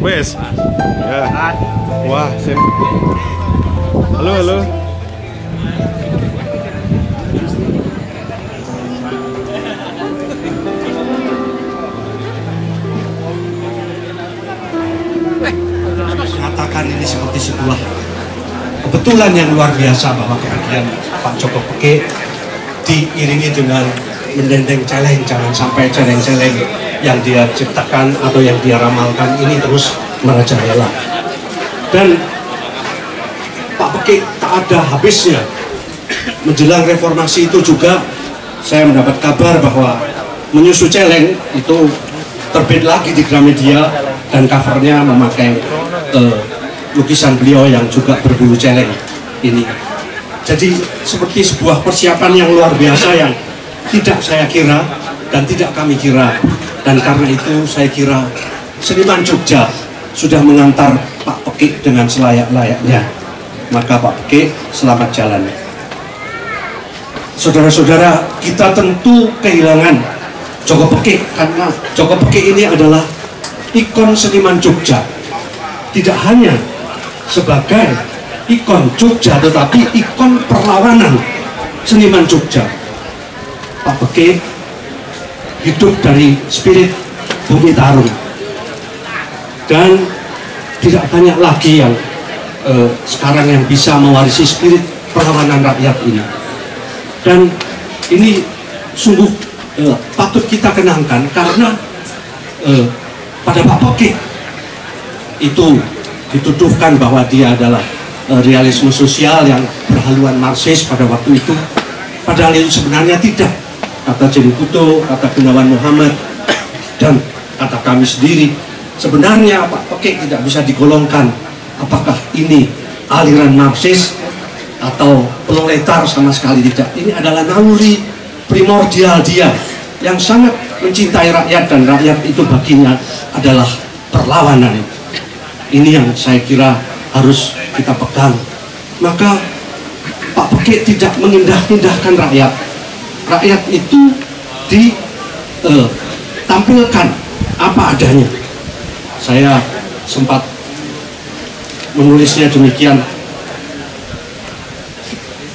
Wes. Ya. Wah, sip. Halo, halo. Mengatakan ini seperti sebuah kebetulan yang luar biasa bahwa kehadiran Pak Joko Peke diiringi dengan mendendeng celeng. Jangan sampai celeng-celeng yang dia ciptakan atau yang dia ramalkan ini terus merajalela. Dan Pak Peke tak ada habisnya. Menjelang reformasi itu juga saya mendapat kabar bahwa Menyusu Celeng itu terbit lagi di Gramedia dan covernya memakai lukisan beliau yang juga berbulu celeng ini. Jadi seperti sebuah persiapan yang luar biasa yang tidak saya kira dan tidak kami kira, dan karena itu saya kira seniman Jogja sudah mengantar Pak Peke dengan selayak-layaknya. Maka Pak Peke, selamat jalan. Saudara-saudara, kita tentu kehilangan Joko Peke karena Joko Peke ini adalah ikon seniman Jogja. Tidak hanya sebagai ikon Jogja, tetapi ikon perlawanan seniman Jogja. Pak Peke hidup dari spirit Bumi Tarung, dan tidak banyak lagi yang sekarang yang bisa mewarisi spirit perlawanan rakyat ini. Dan ini sungguh patut kita kenangkan karena pada Pak Peke itu dituduhkan bahwa dia adalah realisme sosial yang berhaluan Marxis pada waktu itu, padahal itu sebenarnya tidak. Kata Jenny Kuto, kata Gunawan Muhammad, dan kata kami sendiri, sebenarnya Pak Peke tidak bisa digolongkan apakah ini aliran Marxis atau proletar, sama sekali tidak. Ini adalah naluri primordial dia yang sangat mencintai rakyat, dan rakyat itu baginya adalah perlawanan. Ini yang saya kira harus kita pegang. Maka Pak Peke tidak mengindah-indahkan rakyat. Rakyat itu ditampilkan apa adanya. Saya sempat menulisnya demikian.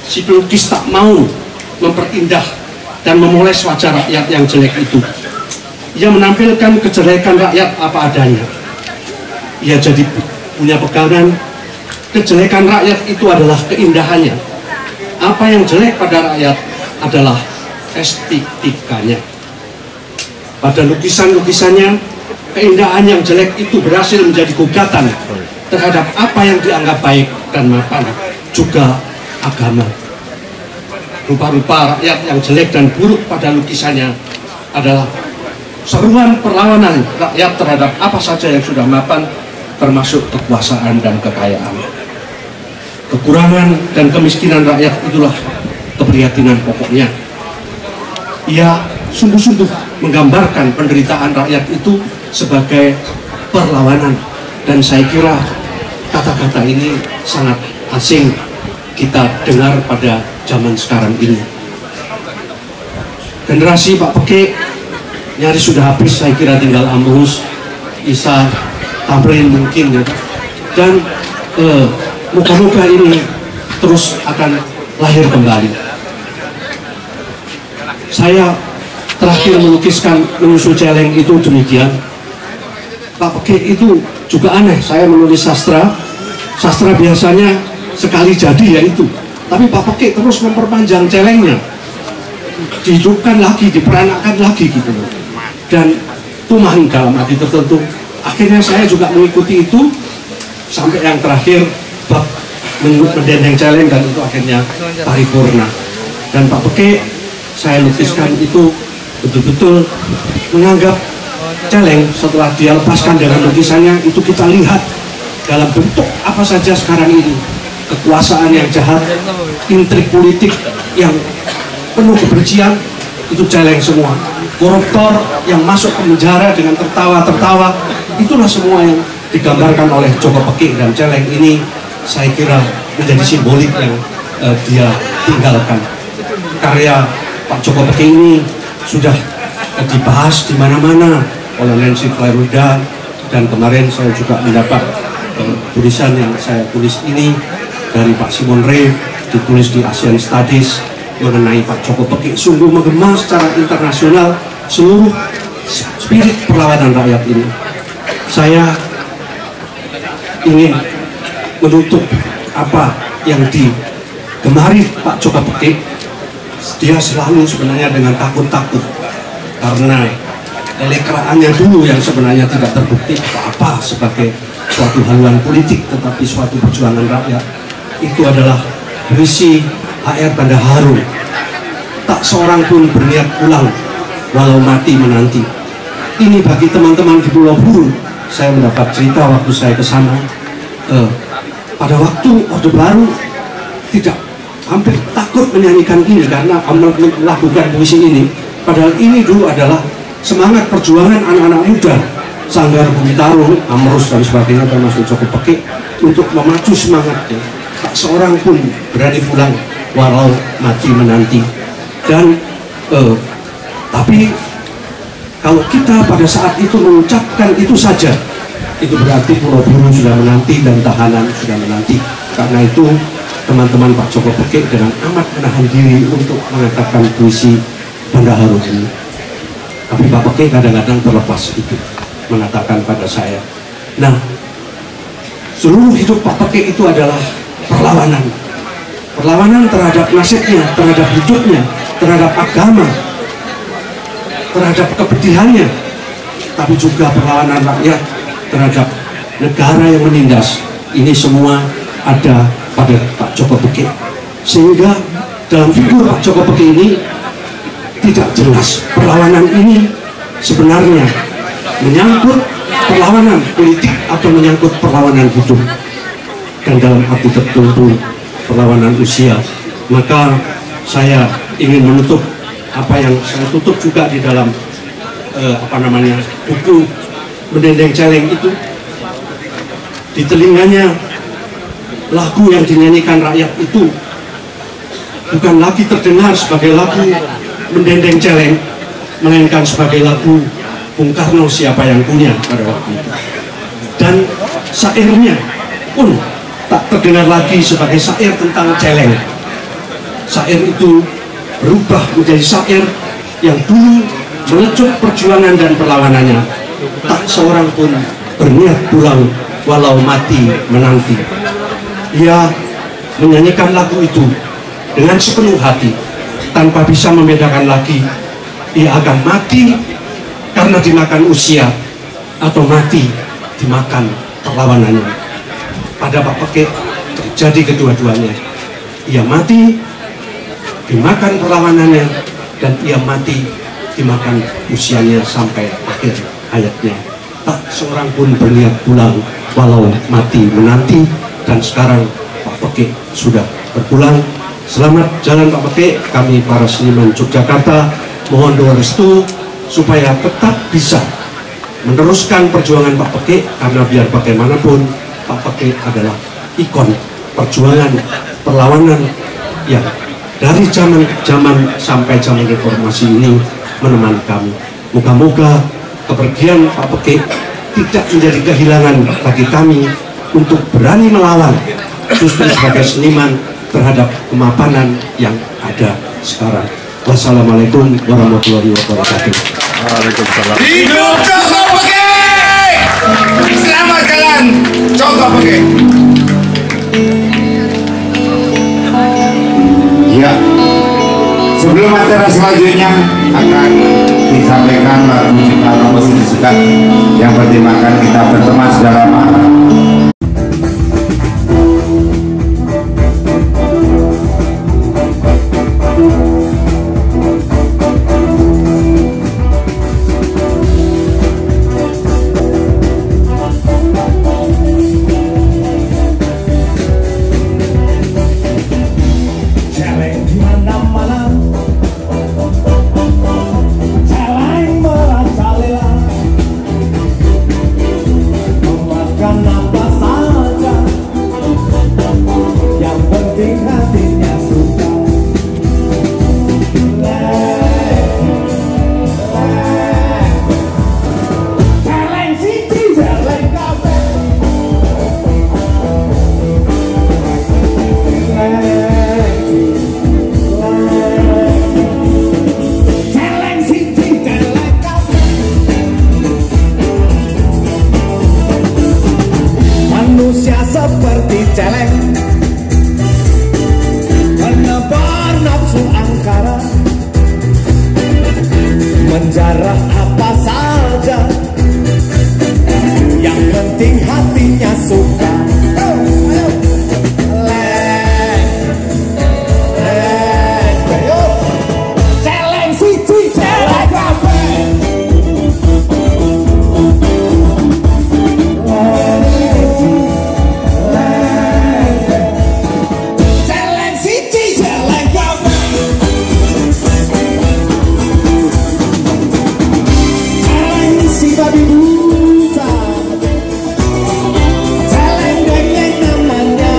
Si pelukis tak mau memperindah dan memoles wajah rakyat yang jelek itu. Ia menampilkan kejelekan rakyat apa adanya. Ia jadi punya pegangan, kejelekan rakyat itu adalah keindahannya. Apa yang jelek pada rakyat adalah estetikanya. Pada lukisan-lukisannya, keindahan yang jelek itu berhasil menjadi gugatan terhadap apa yang dianggap baik dan mapan, juga agama. Rupa-rupa rakyat yang jelek dan buruk pada lukisannya adalah seruan perlawanan rakyat terhadap apa saja yang sudah mapan, termasuk kekuasaan dan kekayaan. Kekurangan dan kemiskinan rakyat itulah keprihatinan pokoknya. Ia sungguh-sungguh menggambarkan penderitaan rakyat itu sebagai perlawanan, dan saya kira kata-kata ini sangat asing kita dengar pada zaman sekarang ini. Generasi Pak Peke nyaris sudah habis, saya kira tinggal Amrus, Isa, Tamrin mungkin ya. Dan moga-moga ini terus akan lahir kembali. Saya terakhir melukiskan Menyusu Celeng itu demikian. Pak Peke itu juga aneh. Saya menulis sastra biasanya sekali jadi ya itu. Tapi Pak Peke terus memperpanjang celengnya, dihidupkan lagi, diperanakkan lagi gitu loh. Dan tumahan dalam arti tertentu. Akhirnya saya juga mengikuti itu sampai yang terakhir bab mendendeng celeng, dan itu akhirnya paripurna. Dan Pak Peke saya lukiskan itu betul-betul menganggap celeng setelah dia lepaskan dengan lukisannya itu kita lihat dalam bentuk apa saja sekarang ini. Kekuasaan yang jahat, intrik politik yang penuh kebencian, itu celeng semua. Koruptor yang masuk ke penjara dengan tertawa-tertawa, itulah semua yang digambarkan oleh Joko Peke, dan celeng ini saya kira menjadi simbolik yang dia tinggalkan. Karya Pak Joko Peke ini sudah dibahas di mana-mana oleh Nancy Fleruda, Dan kemarin saya juga mendapat tulisan yang saya tulis ini dari Pak Simon Ray, ditulis di Asian Studies mengenai Pak Joko Pekik, sungguh menggema secara internasional seluruh spirit perlawanan rakyat ini. Saya ingin menutup apa yang digemari Pak Joko Pekik. Dia selalu sebenarnya dengan takut-takut karena elekeraannya dulu yang sebenarnya tidak terbukti apa-apa sebagai suatu haluan politik, tetapi suatu perjuangan rakyat. Itu adalah berisi HR Banda Harum. Tak seorang pun berniat pulang walau mati menanti. Ini bagi teman-teman di Pulau Buru. Saya mendapat cerita waktu saya ke sana, pada waktu Orde Baru tidak hampir takut menyanyikan ini karena melakukan puisi ini. Padahal ini dulu adalah semangat perjuangan anak-anak muda Sanggar Bumi Tarung, Amrus dan sebagainya, termasuk Joko Pekik, untuk memacu semangatnya. Tak seorang pun berani pulang walau mati menanti. Dan tapi kalau kita pada saat itu mengucapkan itu saja, itu berarti Pulau Buru sudah menanti dan tahanan sudah menanti. Karena itu teman-teman Pak Joko Pekik dengan amat menahan diri untuk mengatakan puisi Banda Harum ini. Tapi Pak Pekik kadang-kadang terlepas itu mengatakan pada saya. Nah, seluruh hidup Pak Pekik itu adalah perlawanan. Perlawanan terhadap nasibnya, terhadap hidupnya, terhadap agama, terhadap kepedihannya, tapi juga perlawanan rakyat terhadap negara yang menindas. Ini semua ada pada Pak Joko Pekik. Sehingga dalam figur Pak Joko Pekik ini tidak jelas perlawanan ini sebenarnya menyangkut perlawanan politik atau menyangkut perlawanan hidup, dan dalam arti tertentu perlawanan usia. Maka saya ingin menutup apa yang saya tutup juga di dalam buku Mendendeng Celeng itu. Di telinganya lagu yang dinyanyikan rakyat itu bukan lagi terdengar sebagai lagu Mendendeng Celeng, melainkan sebagai lagu Bung Karno Siapa Yang Punya pada waktu itu. Dan syairnya pun tak terdengar lagi sebagai syair tentang celeng. Syair itu berubah menjadi syair yang dulu melecut perjuangan dan perlawanannya. Tak seorang pun berniat pulang walau mati menanti. Ia menyanyikan lagu itu dengan sepenuh hati, tanpa bisa membedakan lagi ia akan mati karena dimakan usia atau mati dimakan perlawanannya. Pada Pak Pekik terjadi kedua-duanya. Ia mati dimakan perlawanannya, dan ia mati dimakan usianya sampai akhir hayatnya. Tak seorang pun berniat pulang walau mati menanti. Dan sekarang Pak Pekik sudah berpulang. Selamat jalan Pak Pekik. Kami para seniman Yogyakarta mohon doa restu supaya tetap bisa meneruskan perjuangan Pak Pekik, karena biar bagaimanapun Pak Pekik adalah ikon perjuangan perlawanan yang dari zaman sampai zaman reformasi ini menemani kami. Moga-moga kepergian Pak Pekik tidak menjadi kehilangan bagi kami untuk berani melawan justru sebagai seniman terhadap kemapanan yang ada sekarang. Wassalamualaikum warahmatullahi wabarakatuh. Waalaikumsalam. Hidup Joko Pekik! Selamat jalan Joko Pekik. Ya, sebelum acara selanjutnya akan disampaikan lagu ciptaan mesin suka yang bertemakan kita berteman sudah lama. seperti celeng, menebar nafsu angkara, menjarah apa saja, yang penting hatinya suka. Celeng siji celeng kabeh. Celeng siji celeng kabeh. Celeng si babi buta, celeng dengeng namanya,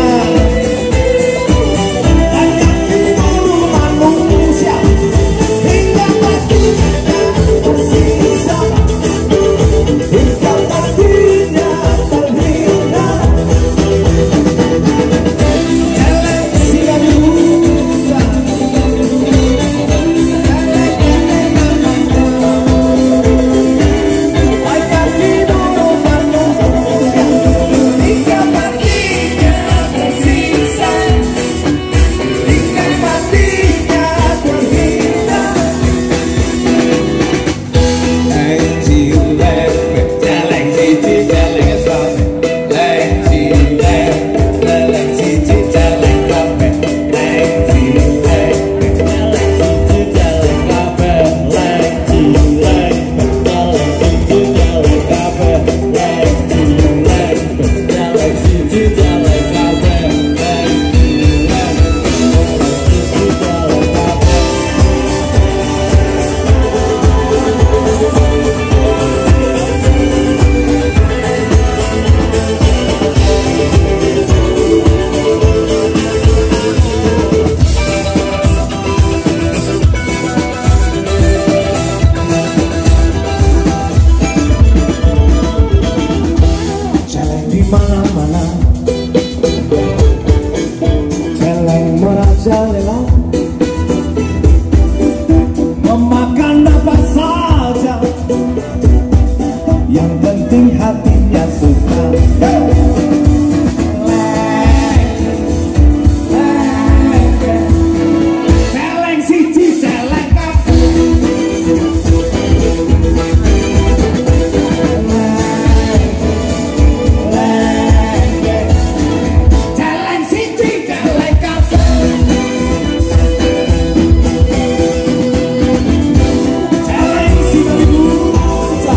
banyak diburu manusia hingga matinya tersisa, hingga matinya terhina. Celeng si babi buta, celeng dengeng namanya, banyak diburu manusia hingga matinya tersisa, hingga matinya terhina. Celeng siji celeng kabeh, celeng siji celeng kabeh, celeng siji celeng kabeh, celeng siji celeng kabeh. Celeng di mana-mana, celeng merajalela, memakan apa saja, yang penting hatinya suka. Celeng siji celeng kabeh. Celeng siji celeng kabeh. Celeng si babi buta,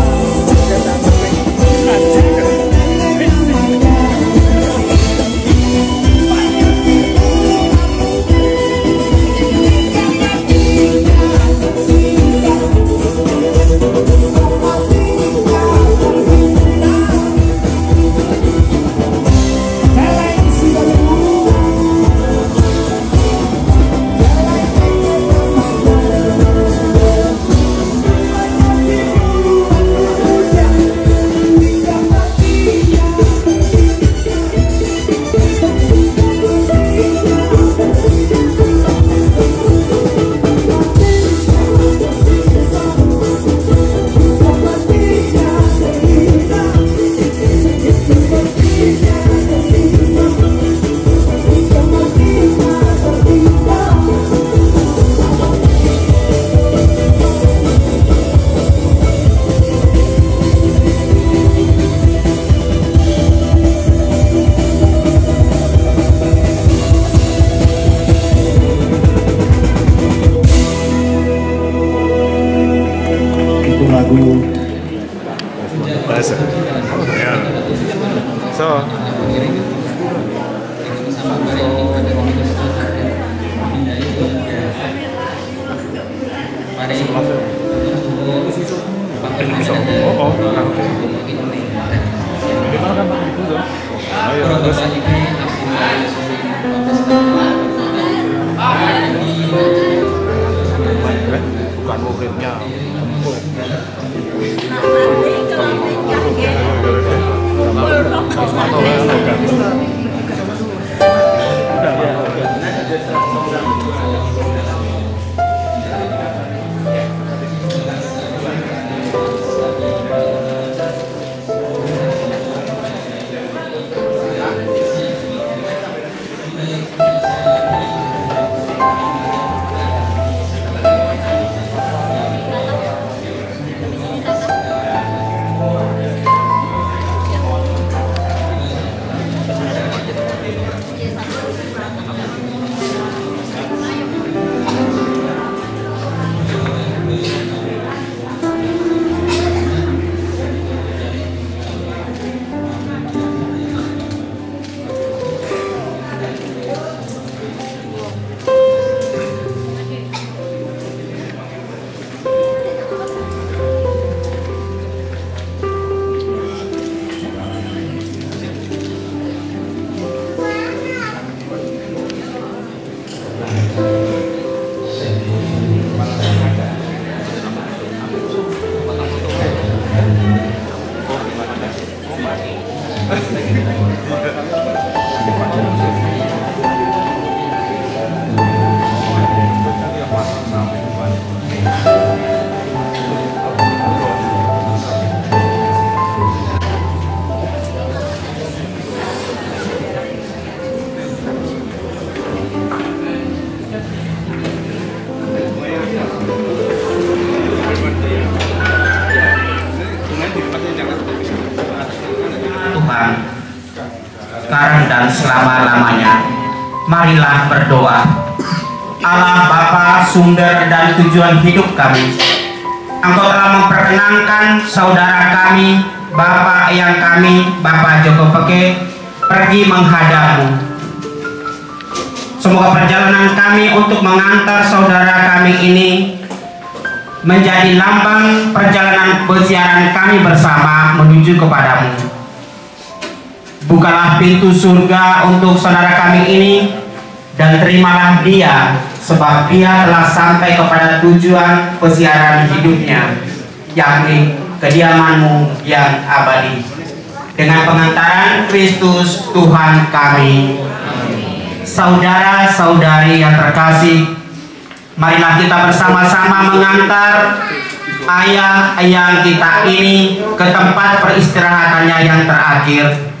lagu Bahasa. Yeah. So. Oh, oke. Gimana kan itu dong? Ayo terus. Bukan muridnya. Tuhan sekarang dan selama-lamanya. Marilah berdoa. Allah Bapa, sumber dan tujuan hidup kami, Engkau telah memperkenankan saudara kami, Bapak yang kami, Bapak Joko Peke, pergi menghadap-Mu. Semoga perjalanan kami untuk mengantar saudara kami ini menjadi lambang perjalanan peziarahan kami bersama menuju kepadamu. Bukalah pintu surga untuk saudara kami ini dan terimalah dia, sebab dia telah sampai kepada tujuan peziarahan hidupnya, yakni kediaman-Mu yang abadi. Dengan pengantaran Kristus Tuhan kami. Saudara-saudari yang terkasih, marilah kita bersama-sama mengantar ayah yang kita ini ke tempat peristirahatannya yang terakhir.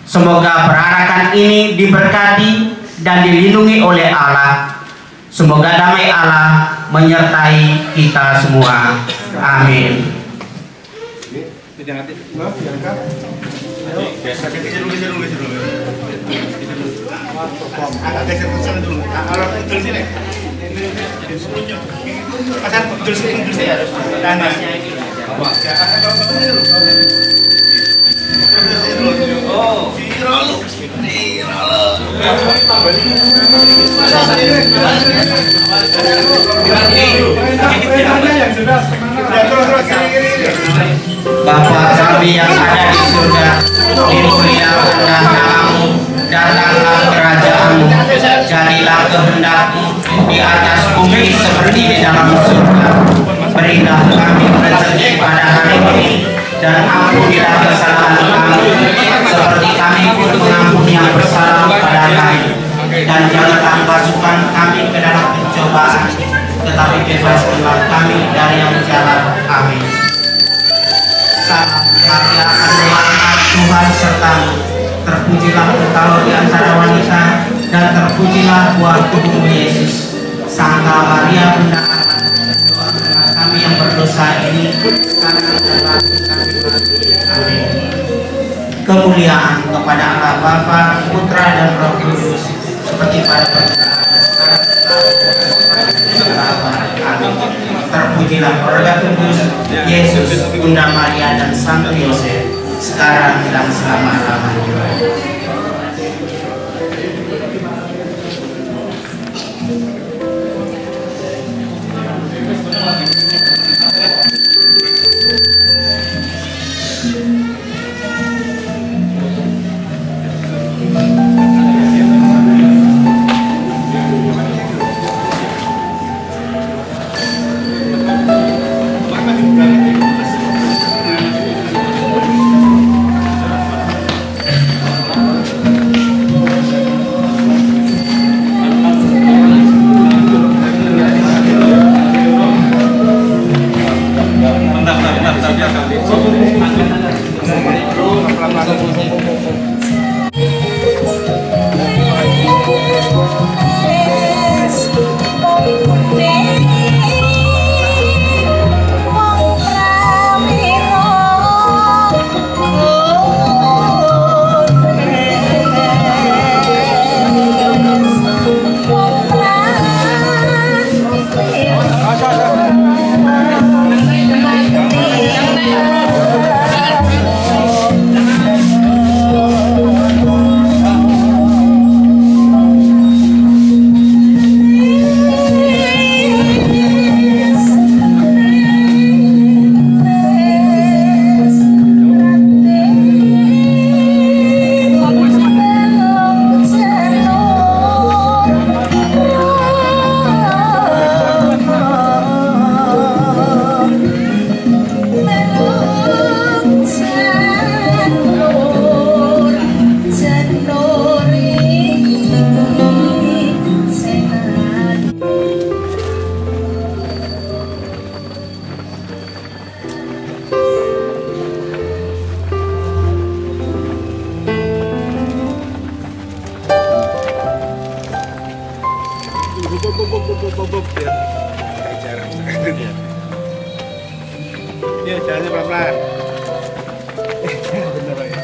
Semoga perarakan ini diberkati dan dilindungi oleh Allah. Semoga damai Allah menyertai kita semua. Amin. Bapa kami yang ada di surga, dimuliakanlah nama-Mu, datanglah kerajaan-Mu, jadilah kehendak-Mu di atas bumi seperti di dalam surga. Berilah kami rezeki pada hari ini, dan ampunilah kesalahan kami, seperti kami pun mengampuni yang bersalah kepada kami. Dan janganlah masukkan kami ke dalam pencobaan, tetapi bebaskanlah kami dari yang jahat. Amin. Salam Maria, penuh Tuhan serta-Mu, terpujilah engkau di antara wanita, dan terpujilah buah tubuh Yesus. Santa Maria Bunda Allah, doakanlah kami yang berdosa ini sekarang dan waktu kami mati. Amin. Kemuliaan kepada Allah Bapa, Putra dan Roh Kudus, seperti pada permulaan, sekarang Amin. Terpujilah keluarga kudus Yesus, Bunda Maria dan Santo Yosef, sekarang dan selama-lamanya. jalannya pelan-pelan. Bener ya.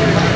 Libur.